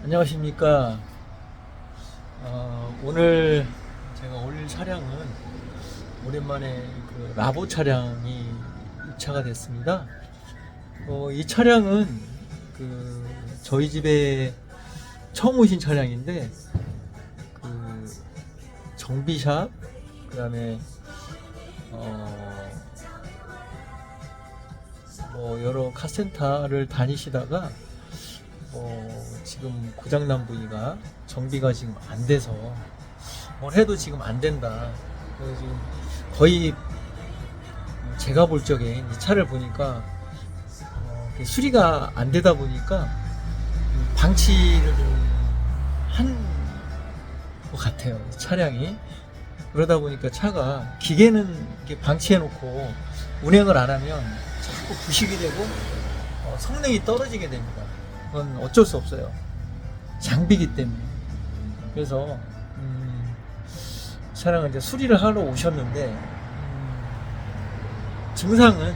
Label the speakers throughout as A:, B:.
A: 안녕하십니까. 오늘 제가 올릴 차량은 오랜만에 그 라보 차량이 입차가 됐습니다. 이 차량은 그 저희 집에 처음 오신 차량인데 그 정비샵, 그 다음에 뭐 여러 카센터를 다니시다가 지금 고장난 부위가 정비가 지금 안 돼서 뭘 해도 지금 안 된다. 그래서 지금 거의 제가 볼 적에 이 차를 보니까 수리가 안 되다 보니까 방치를 한 것 같아요, 이 차량이. 그러다 보니까 차가 기계는 이렇게 방치해 놓고 운행을 안 하면 자꾸 부식이 되고 성능이 떨어지게 됩니다. 그건 어쩔 수 없어요. 장비기 때문에. 그래서 차량을 이제 수리를 하러 오셨는데 증상은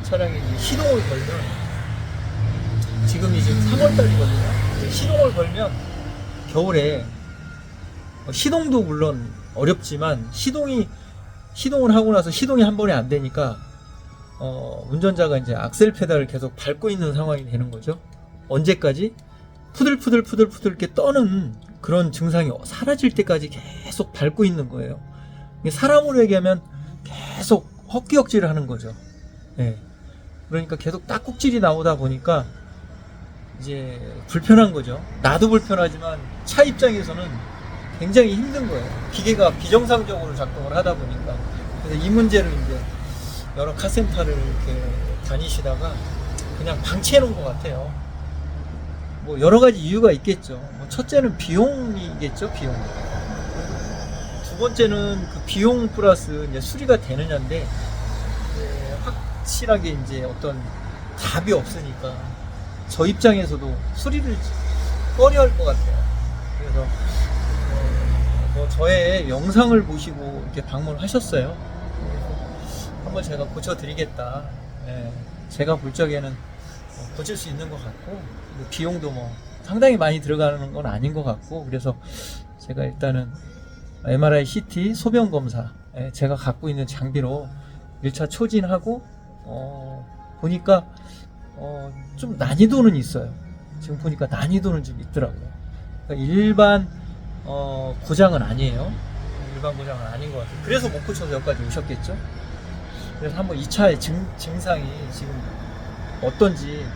A: 차량이 이제 시동을 걸면, 지금이 지금 3월달이거든요. 시동을 걸면 겨울에 시동도 물론 어렵지만 시동을 하고 나서 시동이 한 번에 안 되니까 운전자가 이제 악셀 페달을 계속 밟고 있는 상황이 되는 거죠. 언제까지? 푸들푸들 이렇게 떠는 그런 증상이 사라질 때까지 계속 밟고 있는 거예요. 사람으로 얘기하면 계속 헛기역질을 하는 거죠. 네. 그러니까 계속 딱꼭질이 나오다 보니까 이제 불편한 거죠. 나도 불편하지만 차 입장에서는 굉장히 힘든 거예요. 기계가 비정상적으로 작동을 하다 보니까. 그래서 이 문제를 이제 여러 카센터를 이렇게 다니시다가 그냥 방치해 놓은 것 같아요. 뭐 여러 가지 이유가 있겠죠. 첫째는 비용이겠죠, 비용. 두 번째는 그 비용 플러스 이제 수리가 되느냐인데, 확실하게 이제 어떤 답이 없으니까 저 입장에서도 수리를 꺼려할 것 같아요. 그래서 저의 영상을 보시고 이렇게 방문하셨어요. 한번 제가 고쳐드리겠다. 제가 볼 적에는 고칠 수 있는 것 같고, 비용도 뭐 상당히 많이 들어가는 건 아닌 것 같고, 그래서 제가 일단은 MRI, CT, 소변 검사, 제가 갖고 있는 장비로 1차 초진하고 보니까 좀 난이도는 있어요. 지금 보니까 난이도는 좀 있더라고요. 그러니까 일반 고장은 아니에요. 일반 고장은 아닌 것 같아요. 그래서 못 고쳐서 여기까지 오셨겠죠. 그래서 한번 2차의 증상이 지금 어떤지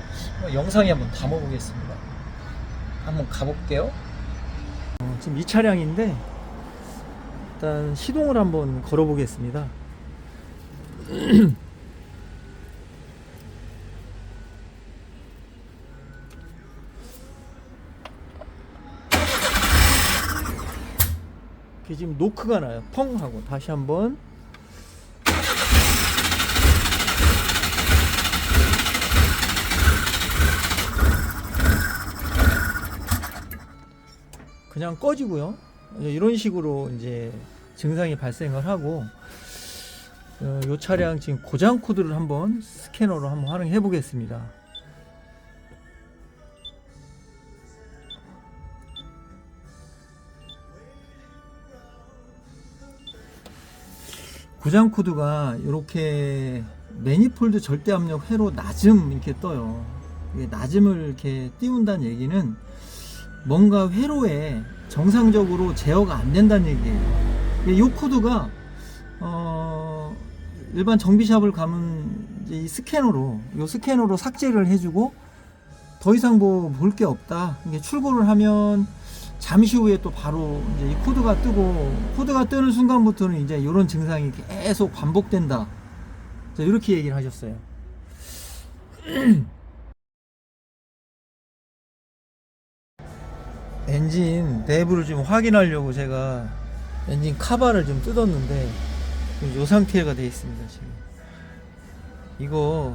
A: 영상에 한번 담아보겠습니다. 한번 가볼게요. 지금 이 차량인데 일단 시동을 한번 걸어보겠습니다. 이게 지금 노크가 나요. 펑 하고 다시 한번. 그냥 꺼지고요. 이런 식으로 이제 증상이 발생을 하고, 이 차량 지금 고장 코드를 한번 스캐너로 한번 활용해 보겠습니다. 고장 코드가 이렇게 매니폴드 절대 압력 회로 낮음 이렇게 떠요. 낮음을 이렇게 띄운다는 얘기는 뭔가 회로에 정상적으로 제어가 안 된다는 얘기예요. 이 코드가 일반 정비샵을 가면 이제 이 스캐너로 삭제를 해주고 더 이상 뭐 볼 게 없다. 이게 출고를 하면 잠시 후에 또 바로 이제 이 코드가 뜨고, 코드가 뜨는 순간부터는 이제 이런 증상이 계속 반복된다. 이렇게 얘기를 하셨어요. 엔진 내부를 좀 확인하려고 제가 엔진 카바를 좀 뜯었는데 이 상태가 되어 있습니다. 지금 이거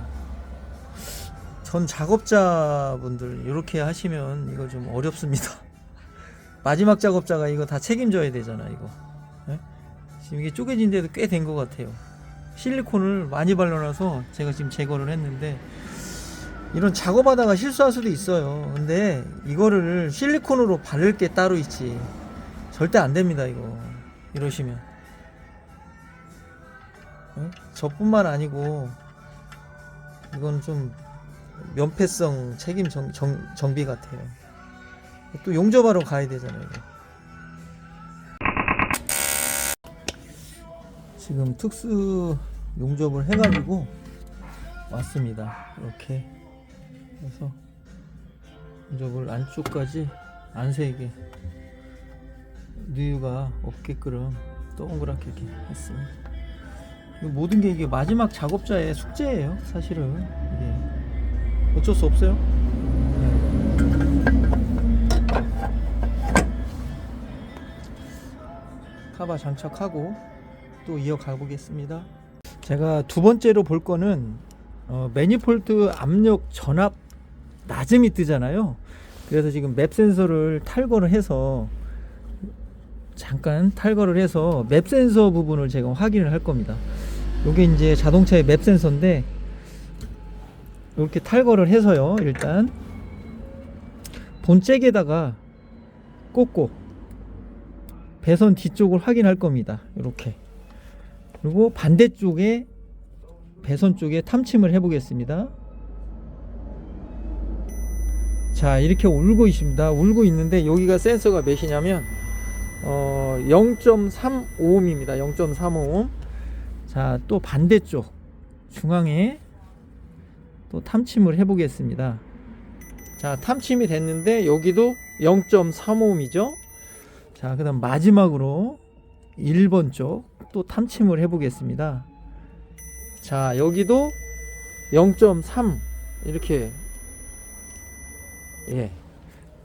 A: 전 작업자분들 이렇게 하시면 이거 좀 어렵습니다. 마지막 작업자가 이거 다 책임져야 되잖아. 이거 지금 이게 쪼개진 데도 꽤 된 것 같아요. 실리콘을 많이 발라놔서 제가 지금 제거를 했는데 이런 작업하다가 실수할 수도 있어요. 근데 이거를 실리콘으로 바를 게 따로 있지. 절대 안 됩니다, 이거. 이러시면. 저뿐만 아니고, 이건 좀 면폐성 책임 정비 같아요. 또 용접하러 가야 되잖아요, 이거. 지금 특수 용접을 해가지고 왔습니다. 이렇게 그래서 용접을 안쪽까지 안 새게 누유가 없게끔 동그랗게 이렇게 했습니다. 모든 게 이게 마지막 작업자의 숙제예요. 사실은 이게 어쩔 수 없어요. 카바 장착하고 또 이어가 보겠습니다. 제가 두 번째로 볼 거는 매니폴드 압력 전압 낮음이 뜨잖아요. 그래서 지금 맵 센서를 탈거를 해서 잠깐 탈거를 해서 맵 센서 부분을 제가 확인을 할 겁니다. 요게 이제 자동차의 맵 센서인데 이렇게 탈거를 해서요. 일단 본잭에다가 꽂고 배선 뒤쪽을 확인할 겁니다. 이렇게. 그리고 반대쪽에 배선 쪽에 탐침을 해 보겠습니다. 자, 이렇게 울고 있습니다. 울고 있는데 여기가 센서가 몇이냐면 0.35ohm입니다. 0.35ohm. 자, 또 반대쪽 중앙에 또 탐침을 해 보겠습니다. 자, 탐침이 됐는데 여기도 0.35ohm이죠. 자, 그다음 마지막으로 1번 쪽 또 탐침을 해 보겠습니다. 자, 여기도 0.3 이렇게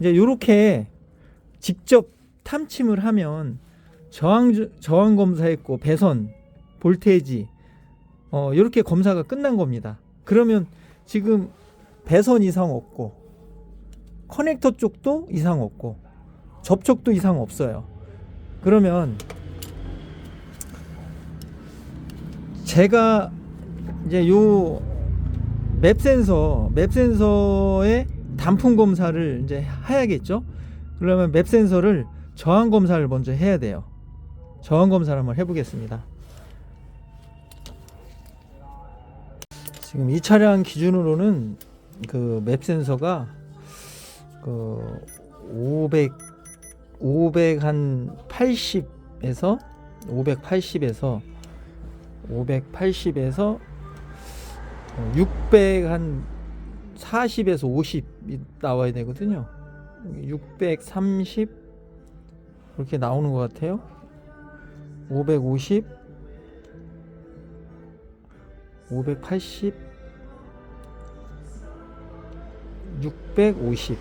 A: 이제 요렇게 직접 탐침을 하면 저항 검사했고 배선 볼테이지 이렇게 검사가 끝난 겁니다. 그러면 지금 배선 이상 없고 커넥터 쪽도 이상 없고 접촉도 이상 없어요. 그러면 제가 이제 요 맵 센서의 단품 검사를 이제 해야겠죠. 그러면 맵 센서를 저항 검사를 먼저 해야 돼요. 저항 검사를 한번 해보겠습니다. 지금 이 차량 기준으로는 그 맵 센서가 그 580에서 640에서 50이 나와야 되거든요. 630 그렇게 나오는 것 같아요. 550, 580, 650.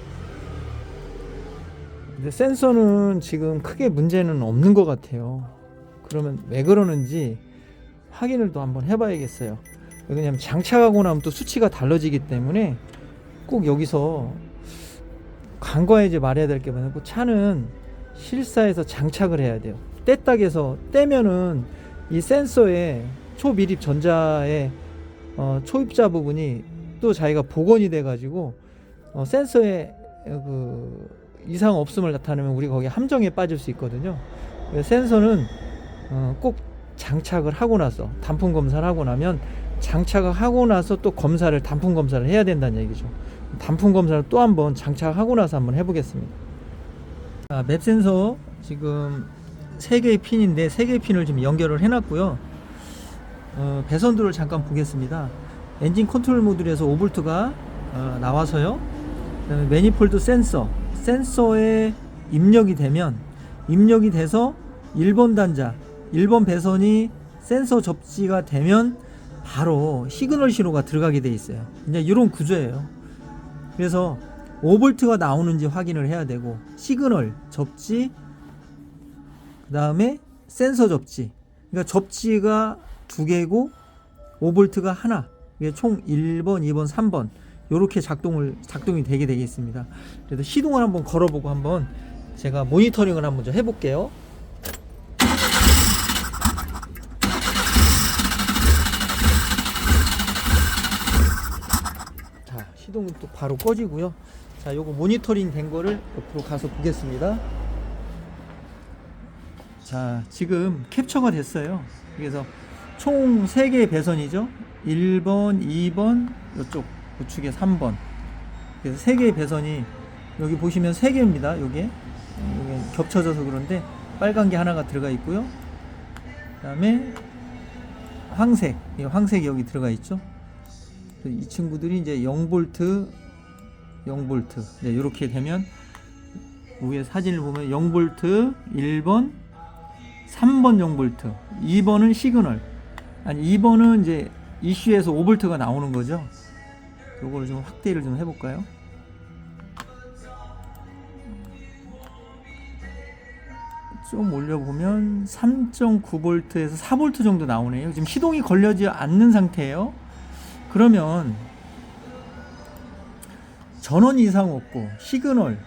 A: 근데 센서는 지금 크게 문제는 없는 것 같아요. 그러면 왜 그러는지 확인을 또 한번 해봐야겠어요. 왜냐면 장착하고 나면 또 수치가 달라지기 때문에 꼭 여기서 간과하지 말아야 될 게 뭐냐면 차는 실사해서 장착을 해야 돼요. 떼딱에서 떼면은 이 센서의 초미립 전자의 초입자 부분이 또 자기가 복원이 돼 가지고 센서에 그 이상 없음을 나타내면 우리 거기 함정에 빠질 수 있거든요. 센서는 꼭 장착을 하고 나서 단품 검사를 하고 나면 장착을 하고 나서 또 검사를 단품 검사를 해야 된다는 얘기죠. 단품 검사를 또 한번 장착하고 나서 한번 해보겠습니다. 맵 센서 지금 3개의 핀인데 3개의 핀을 지금 연결을 해놨고요. 배선도를 잠깐 보겠습니다. 엔진 컨트롤 모듈에서 5V가 나와서요. 그다음에 매니폴드 센서에 입력이 돼서 1번 단자 1번 배선이 센서 접지가 되면 바로 시그널 신호가 들어가게 돼 있어요. 이제 이런 구조예요. 그래서 5V가 나오는지 확인을 해야 되고 시그널 접지 그 다음에 센서 접지, 그러니까 접지가 2개고 5V가 하나, 이게 총 1번 2번 3번 요렇게 작동이 되게 되겠습니다. 그래서 시동을 한번 걸어보고 한번 제가 모니터링을 한번 좀 해볼게요. 자, 시동은 또 바로 꺼지고요. 자, 요거 모니터링 된 거를 옆으로 가서 보겠습니다. 자, 지금 캡처가 됐어요. 그래서 총 3개의 배선이죠. 1번, 2번, 이쪽 우측에 3번. 그래서 3개의 배선이 여기 보시면 3개입니다. 요게 겹쳐져서 그런데 빨간 게 하나가 들어가 있고요. 그 다음에 황색, 황색이 여기 들어가 있죠. 이 친구들이 이제 0V, 0V. 네, 이렇게 되면 위에 사진을 보면 0V 1번, 3번 0V, 2번은 시그널. 아니 2번은 이제 이슈에서 5V가 나오는 거죠. 요거를 좀 확대를 좀 해볼까요? 좀 올려보면 3.9V에서 4V 정도 나오네요. 지금 시동이 걸려지 않는 상태예요. 그러면 전원 이상 없고 시그널,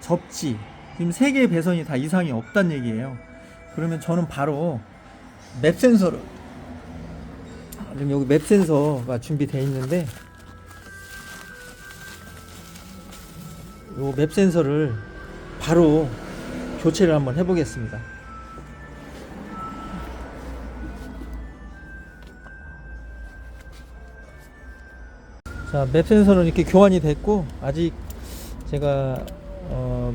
A: 접지 지금 3개의 배선이 다 이상이 없단 얘기예요. 그러면 저는 바로 맵 센서를, 지금 여기 맵 센서가 준비되어 있는데 요 맵 센서를 바로 교체를 한번 해보겠습니다. 자, 맵 센서는 이렇게 교환이 됐고, 아직 제가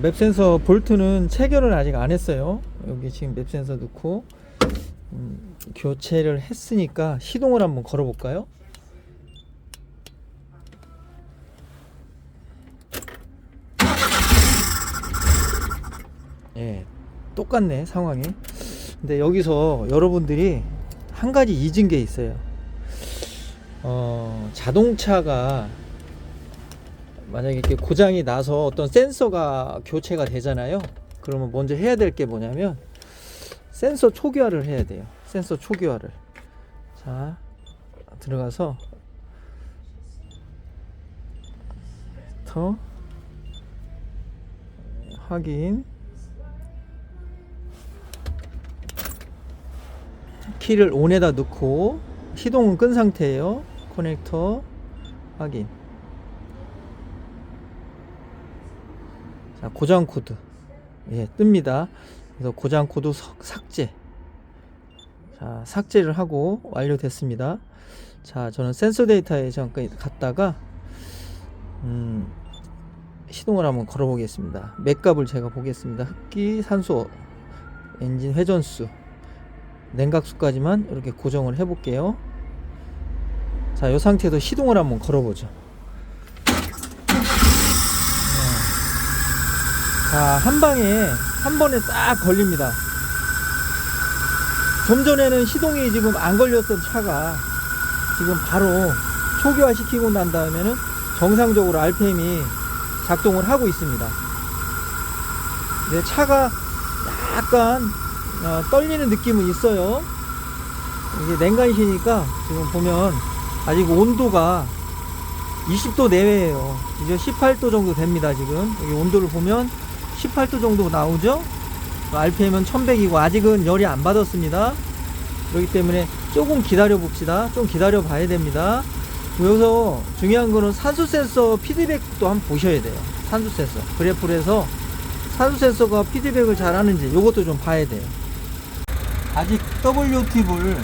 A: 맵 센서 볼트는 체결을 아직 안 했어요. 여기 지금 맵 센서 넣고 교체를 했으니까 시동을 한번 걸어 볼까요? 예, 똑같네 상황이. 근데 여기서 여러분들이 한 가지 잊은 게 있어요. 자동차가 만약에 이렇게 고장이 나서 어떤 센서가 교체가 되잖아요. 그러면 먼저 해야 될 게 뭐냐면 센서 초기화를 해야 돼요. 센서 초기화를. 자, 들어가서 확인, 키를 ON에다 넣고 시동은 끈 상태예요. 커넥터 확인. 자, 고장 코드, 예, 뜹니다. 그래서 고장 코드 삭제. 자, 삭제를 하고 완료됐습니다. 자, 저는 센서 데이터에 잠깐 갔다가 시동을 한번 걸어 보겠습니다. 맥값을 제가 보겠습니다. 흡기, 산소, 엔진 회전수, 냉각수까지만 이렇게 고정을 해 볼게요. 자, 이 상태에서 시동을 한번 걸어 보죠. 자, 한 번에 딱 걸립니다. 좀 전에는 시동이 지금 안 걸렸던 차가 지금 바로 초기화 시키고 난 다음에는 정상적으로 RPM이 작동을 하고 있습니다. 네, 차가 약간 떨리는 느낌은 있어요. 이게 냉간이시니까 지금 보면 아직 온도가 20도 내외예요. 이제 18도 정도 됩니다. 지금 여기 온도를 보면 18도 정도 나오죠. RPM은 1100이고 아직은 열이 안 받았습니다. 그렇기 때문에 조금 기다려 봅시다. 좀 기다려 봐야 됩니다. 여기서 중요한 거는 산소 센서 피드백도 한번 보셔야 돼요. 산소 센서 그래프를 해서 산소 센서가 피드백을 잘 하는지 요것도 좀 봐야 돼요. 아직 WT불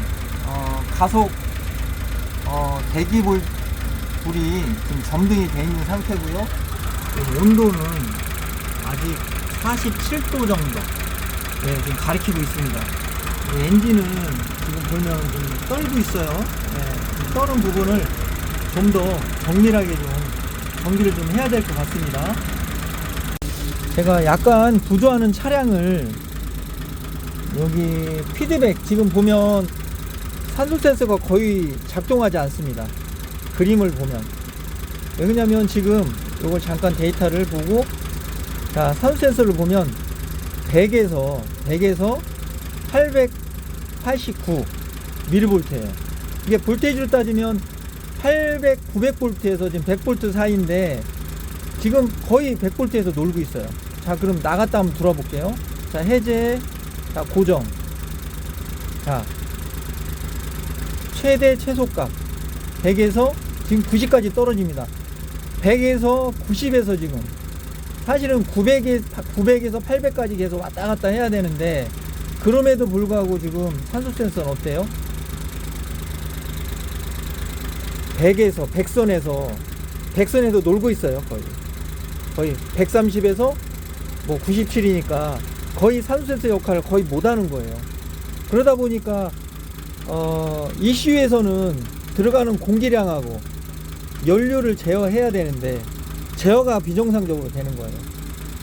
A: 가속 대기불 불이 지금 점등이 되어 있는 상태고요. 온도는 아직 47도 정도, 네, 지금 가리키고 있습니다. 엔진은 지금 보면 좀 떨고 있어요. 네, 떠는 부분을 좀 더 정밀하게 좀 정비를 좀 해야 될 것 같습니다. 제가 약간 부조하는 차량을 여기 피드백 지금 보면 산소 센서가 거의 작동하지 않습니다. 그림을 보면. 왜냐면 지금 이걸 잠깐 데이터를 보고, 자, 산소 센서를 보면 100에서 889 mV예요. 이게 볼테이지로 따지면 800, 900V에서 지금 100V 사이인데 지금 거의 100V에서 놀고 있어요. 자, 그럼 나갔다 한번 돌아볼게요. 자, 해제, 자, 고정. 자, 최대 최소값 100에서 지금 90까지 떨어집니다. 100에서 90에서 지금 사실은 900에서 800까지 계속 왔다 갔다 해야 되는데, 그럼에도 불구하고 지금 산소 센서는 어때요? 100에서 100선에서 놀고 있어요. 거의 130에서 뭐 97이니까 거의 산소 센서 역할을 거의 못하는 거예요. 그러다 보니까 이슈에서는 들어가는 공기량하고 연료를 제어해야 되는데 제어가 비정상적으로 되는 거예요.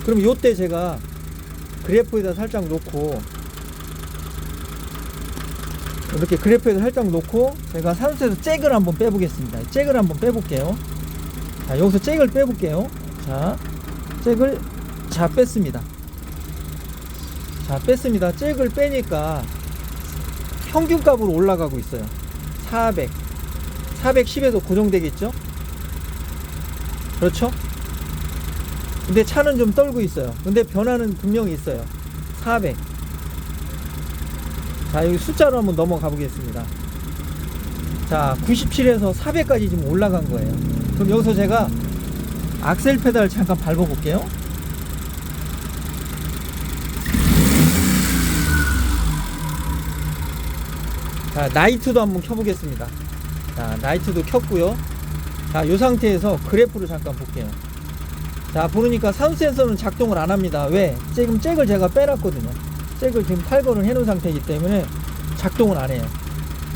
A: 그럼 요때 제가 그래프에다 살짝 놓고, 이렇게 그래프에다 살짝 놓고 제가 산소에서 잭을 한번 빼보겠습니다. 잭을 한번 빼볼게요. 자, 여기서 잭을 빼볼게요. 자, 잭을 뺐습니다. 자, 뺐습니다. 잭을 빼니까 평균값으로 올라가고 있어요. 410에도 고정되겠죠? 그렇죠? 근데 차는 좀 떨고 있어요. 근데 변화는 분명히 있어요. 400. 자, 여기 숫자로 한번 넘어가 보겠습니다. 자, 97에서 400까지 지금 올라간 거예요. 그럼 여기서 제가 악셀 페달을 잠깐 밟아 볼게요. 자, 나이트도 한번 켜보겠습니다. 자, 나이트도 켰고요. 자, 이 상태에서 그래프를 잠깐 볼게요. 자, 보니까 산소 센서는 작동을 안 합니다. 왜? 지금 잭을 제가 빼놨거든요. 잭을 지금 탈거를 해놓은 상태이기 때문에 작동을 안 해요.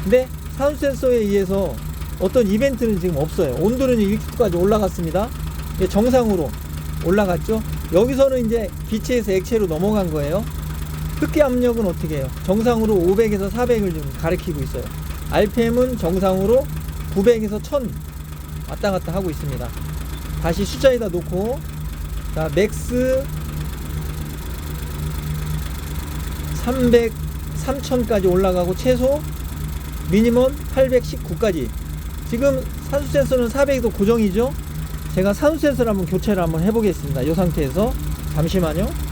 A: 근데 산소 센서에 의해서 어떤 이벤트는 지금 없어요. 온도는 1도까지 올라갔습니다. 정상으로 올라갔죠. 여기서는 이제 기체에서 액체로 넘어간 거예요. 흡기 압력은 어떻게 해요? 정상으로 500에서 400을 좀 가리키고 있어요. RPM은 정상으로 900에서 1000 왔다 갔다 하고 있습니다. 다시 숫자에다 놓고, 자, 맥스 300, 3000까지 올라가고 최소 미니멈 819까지. 지금 산소 센서는 400도 고정이죠. 제가 산소 센서를 한번 교체를 한번 해보겠습니다. 이 상태에서 잠시만요.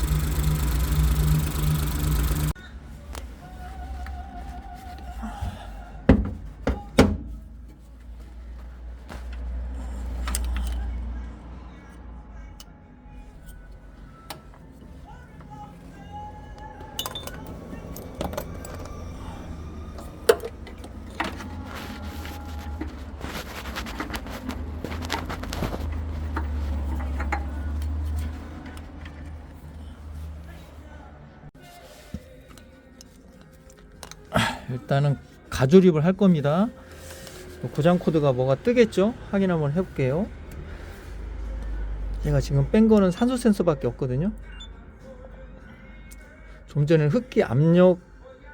A: 일단은 가조립을 할 겁니다. 고장 코드가 뭐가 뜨겠죠? 확인 한번 해볼게요. 제가 지금 뺀 거는 산소 센서밖에 없거든요. 좀 전에 흡기 압력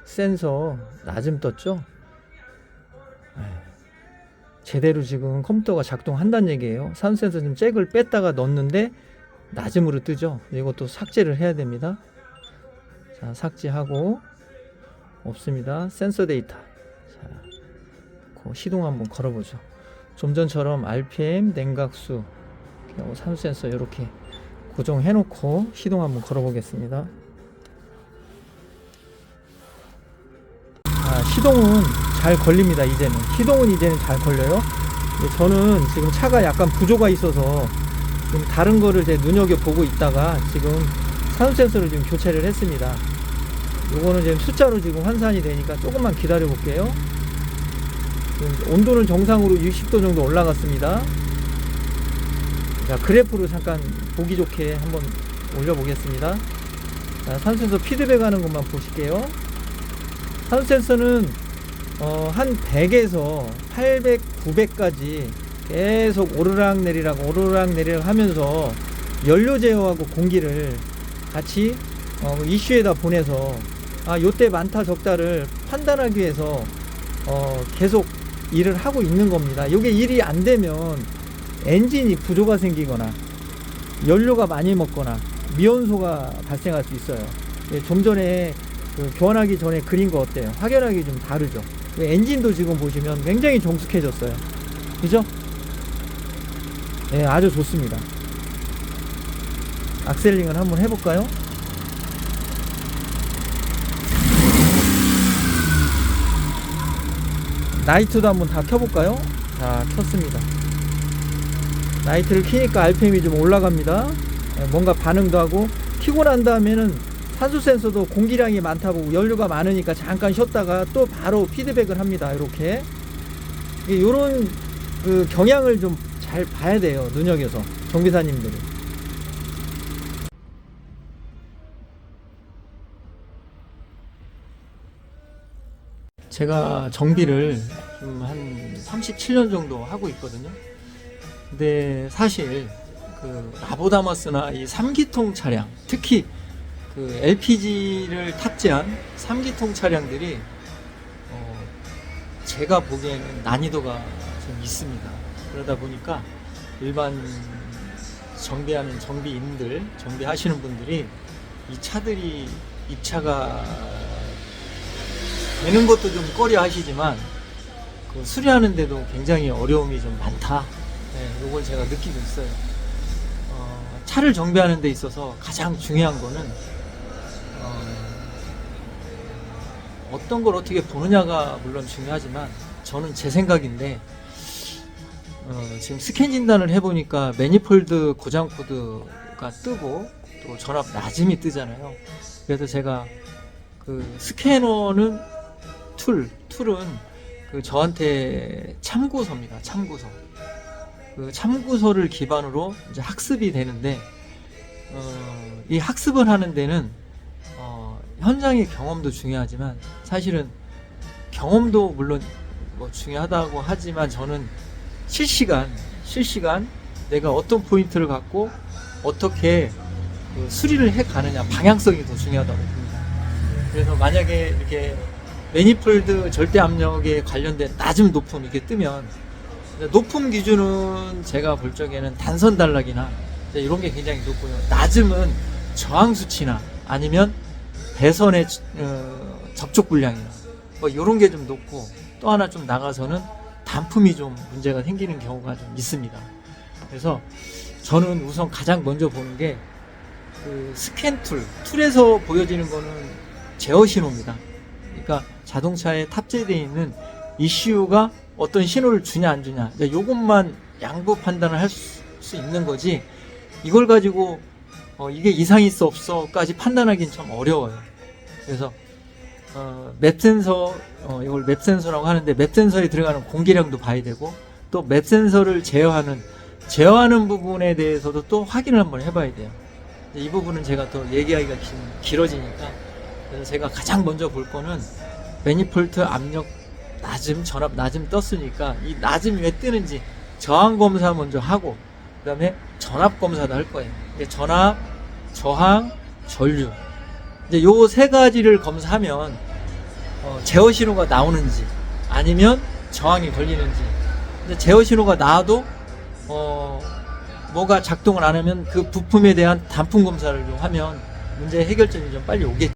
A: 센서 낮음 떴죠? 제대로 지금 컴퓨터가 작동한다는 얘기예요. 산소 센서 지금 잭을 뺐다가 넣었는데 낮음으로 뜨죠. 이것도 삭제를 해야 됩니다. 자, 삭제하고, 없습니다. 센서 데이터. 자, 시동 한번 걸어보죠. 좀 전처럼 RPM, 냉각수, 산소 센서 이렇게 고정해 놓고 시동 한번 걸어보겠습니다. 시동은 잘 걸립니다. 시동은 이제는 잘 걸려요. 저는 지금 차가 약간 부조가 있어서 좀 다른 거를 제 눈여겨보고 있다가 지금 산소 센서를 지금 교체를 했습니다. 요거는 지금 숫자로 지금 환산이 되니까 조금만 기다려 볼게요. 온도는 정상으로 60도 정도 올라갔습니다. 자, 그래프로 잠깐 보기 좋게 한번 올려 보겠습니다. 자, 산소 센서 피드백 하는 것만 보실게요. 산소 센서는 한 100에서 800, 900까지 계속 오르락내리락 하면서 연료 제어하고 공기를 같이 이슈에다 보내서 요때 많다 적다를 판단하기 위해서 계속 일을 하고 있는 겁니다. 이게 일이 안 되면 엔진이 부조가 생기거나 연료가 많이 먹거나 미온소가 발생할 수 있어요. 좀 전에 교환하기 전에 그린 거 어때요? 확연하게 좀 다르죠. 엔진도 지금 보시면 굉장히 정숙해졌어요. 그죠? 네, 아주 좋습니다. 악셀링을 한번 해볼까요? 나이트도 한번 다 켜볼까요? 자, 켰습니다. 라이트를 켜니까 RPM이 좀 올라갑니다. 뭔가 반응도 하고, 켜고 난 다음에는 산소 센서도 공기량이 많다고, 연료가 많으니까 잠깐 쉬었다가 또 바로 피드백을 합니다. 이렇게 요런 그 경향을 좀 잘 봐야 돼요. 눈여겨서 정비사님들이. 제가 정비를 좀 한 37년 정도 하고 있거든요. 근데 사실 그 라보다머스나 이 3기통 차량, 특히 그 LPG를 탑재한 3기통 차량들이 제가 보기에는 난이도가 좀 있습니다. 그러다 보니까 일반 정비하는 정비인들, 정비하시는 분들이 이 차들이 입차가 되는 것도 좀 꺼려 하시지만 그 수리하는데도 굉장히 어려움이 좀 많다. 네, 요걸 제가 느끼고 있어요. 차를 정비하는 데 있어서 가장 중요한 거는 어떤 걸 어떻게 보느냐가 물론 중요하지만, 저는 제 생각인데 지금 스캔 진단을 해보니까 매니폴드 고장 코드가 뜨고 또 전압 낮음이 뜨잖아요. 그래서 제가 그 스캐너는 툴은 그 저한테 참고서입니다. 참고서. 그 참고서를 기반으로 이제 학습이 되는데, 이 학습을 하는 데는 현장의 경험도 중요하지만, 사실은 경험도 물론 뭐 중요하다고 하지만, 저는 실시간 내가 어떤 포인트를 갖고 어떻게 그 수리를 해 가느냐, 방향성이 더 중요하다고 봅니다. 그래서 만약에 이렇게 매니폴드 절대 압력에 관련된 낮음 높음 이렇게 뜨면, 높음 기준은 제가 볼 적에는 단선 단락이나 이런 게 굉장히 높고요. 낮음은 저항 수치나 아니면 배선의 접촉 불량이나 뭐 이런 게 좀 높고, 또 하나 좀 나가서는 단품이 좀 문제가 생기는 경우가 좀 있습니다. 그래서 저는 우선 가장 먼저 보는 게 그 스캔 툴에서 보여지는 거는 제어 신호입니다. 그러니까 자동차에 탑재되어 있는 ECU가 어떤 신호를 주냐 안 주냐, 요것만 양보 판단을 할 수 있는 거지, 이걸 가지고 이게 이상이 있어 없어까지 판단하기는 좀 어려워요. 그래서 맵 센서, 이걸 맵 센서라고 하는데, 맵 센서에 들어가는 공기량도 봐야 되고, 또 맵 센서를 제어하는 부분에 대해서도 또 확인을 한번 해봐야 돼요. 이 부분은 제가 또 얘기하기가 길어지니까, 그래서 제가 가장 먼저 볼 거는 매니폴드 압력 낮음, 전압 낮음 떴으니까 이 낮음이 왜 뜨는지 저항 검사 먼저 하고, 그 다음에 전압 검사도 할 거예요. 전압, 저항, 전류, 이제 요 세 가지를 검사하면 제어 신호가 나오는지 아니면 저항이 걸리는지. 근데 제어 신호가 나와도 뭐가 작동을 안 하면 그 부품에 대한 단품 검사를 좀 하면 문제 해결점이 좀 빨리 오겠죠.